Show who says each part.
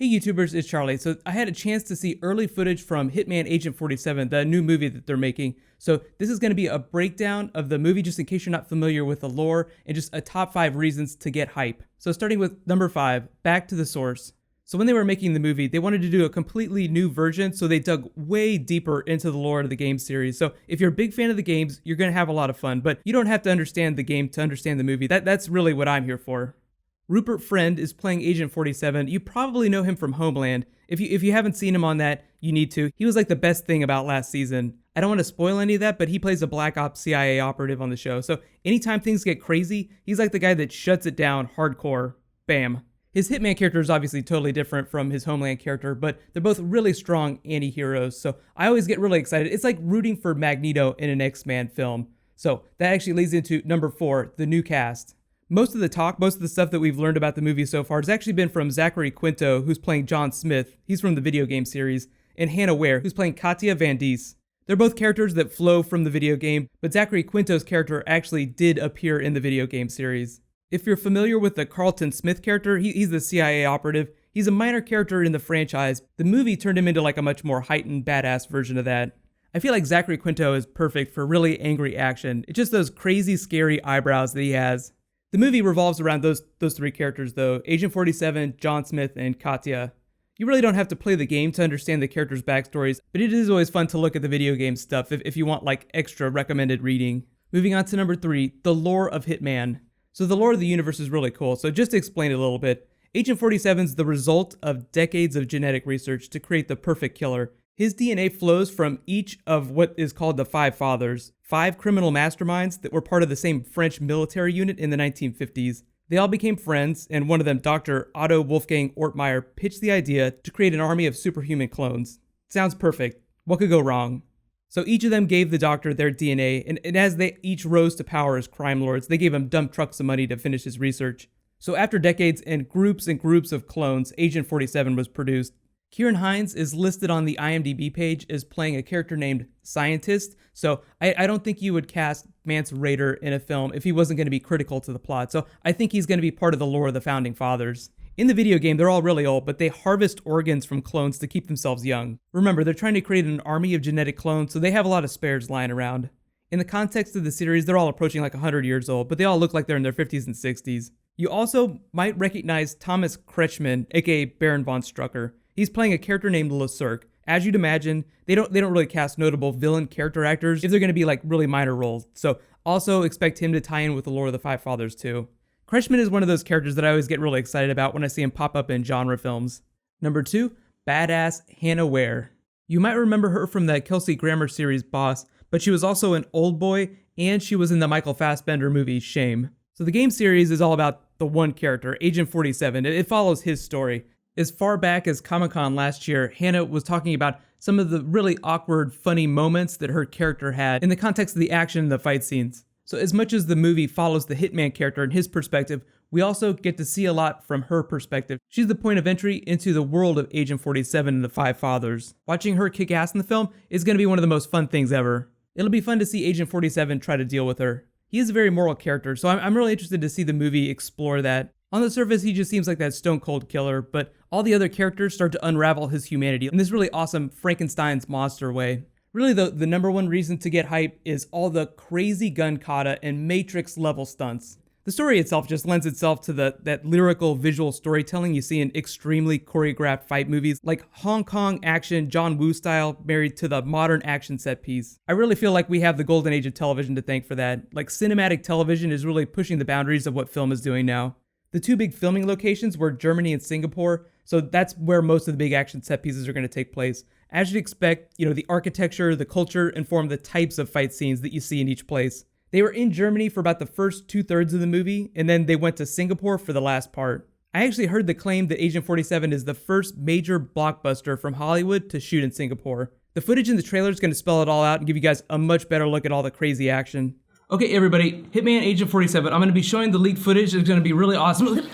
Speaker 1: Hey YouTubers, it's Charlie. So I had a chance to see early footage from Hitman Agent 47, the new movie that they're making. So this is going to be a breakdown of the movie just in case you're not familiar with the lore and just a top 5 reasons to get hype. So starting with number 5, back to the source. So when they were making the movie, they wanted to do a completely new version, so they dug way deeper into the lore of the game series. So if you're a big fan of the games, you're going to have a lot of fun, but you don't have to understand the game to understand the movie. That's really what I'm here for. Rupert Friend is playing Agent 47. You probably know him from Homeland. If you haven't seen him on that, you need to. He was like the best thing about last season. I don't want to spoil any of that, but he plays a Black Ops CIA operative on the show. So anytime things get crazy, he's like the guy that shuts it down hardcore. Bam. His Hitman character is obviously totally different from his Homeland character, but they're both really strong anti-heroes. So I always get really excited. It's like rooting for Magneto in an X-Men film. So that actually leads into number 4, the new cast. Most of the stuff that we've learned about the movie so far has actually been from Zachary Quinto, who's playing John Smith. He's from the video game series, and Hannah Ware, who's playing Katya Van Dies. They're both characters that flow from the video game, but Zachary Quinto's character actually did appear in the video game series. If you're familiar with the Carlton Smith character, he's the CIA operative. He's a minor character in the franchise. The movie turned him into like a much more heightened, badass version of that. I feel like Zachary Quinto is perfect for really angry action. It's just those crazy, scary eyebrows that he has. The movie revolves around those 3 characters though, Agent 47, John Smith, and Katya. You really don't have to play the game to understand the characters' backstories, but it is always fun to look at the video game stuff if you want like extra recommended reading. Moving on to number 3, the lore of Hitman. So the lore of the universe is really cool, so just to explain it a little bit, Agent 47 is the result of decades of genetic research to create the perfect killer. His DNA flows from each of what is called the Five Fathers, 5 criminal masterminds that were part of the same French military unit in the 1950s. They all became friends, and one of them, Dr. Otto Wolfgang Ortmeyer, pitched the idea to create an army of superhuman clones. Sounds perfect. What could go wrong? So each of them gave the doctor their DNA, and as they each rose to power as crime lords, they gave him dump trucks of money to finish his research. So after decades and groups of clones, Agent 47 was produced. Ciaran Hinds is listed on the IMDb page as playing a character named Scientist, so I don't think you would cast Mance Rayder in a film if he wasn't going to be critical to the plot, so I think he's going to be part of the lore of the Founding Fathers. In the video game, they're all really old, but they harvest organs from clones to keep themselves young. Remember, they're trying to create an army of genetic clones, so they have a lot of spares lying around. In the context of the series, they're all approaching like 100 years old, but they all look like they're in their 50s and 60s. You also might recognize Thomas Kretschmann, aka Baron von Strucker. He's playing a character named LeCirque. As you'd imagine, they don't really cast notable villain character actors if they're going to be like really minor roles. So also expect him to tie in with the lore of the Five Fathers too. Kretschmann is one of those characters that I always get really excited about when I see him pop up in genre films. Number 2, badass Hannah Ware. You might remember her from the Kelsey Grammer series Boss, but she was also in Old Boy, and she was in the Michael Fassbender movie Shame. So the game series is all about the one character, Agent 47. It follows his story. As far back as Comic-Con last year, Hannah was talking about some of the really awkward, funny moments that her character had in the context of the action and the fight scenes. So as much as the movie follows the Hitman character and his perspective, we also get to see a lot from her perspective. She's the point of entry into the world of Agent 47 and the Five Fathers. Watching her kick ass in the film is going to be one of the most fun things ever. It'll be fun to see Agent 47 try to deal with her. He is a very moral character, so I'm really interested to see the movie explore that. On the surface, he just seems like that stone cold killer, but all the other characters start to unravel his humanity in this really awesome Frankenstein's monster way. Really, the number one reason to get hype is all the crazy gun kata and Matrix level stunts. The story itself just lends itself to that lyrical visual storytelling you see in extremely choreographed fight movies, like Hong Kong action John Woo style married to the modern action set piece. I really feel like we have the golden age of television to thank for that. Like cinematic television is really pushing the boundaries of what film is doing now. The 2 big filming locations were Germany and Singapore, so that's where most of the big action set pieces are going to take place. As you'd expect, the architecture, the culture inform the types of fight scenes that you see in each place. They were in Germany for about the first 2/3 of the movie, and then they went to Singapore for the last part. I actually heard the claim that Agent 47 is the first major blockbuster from Hollywood to shoot in Singapore. The footage in the trailer is going to spell it all out and give you guys a much better look at all the crazy action. Okay, everybody, Hitman Agent 47. I'm going to be showing the leaked footage. It's going to be really awesome.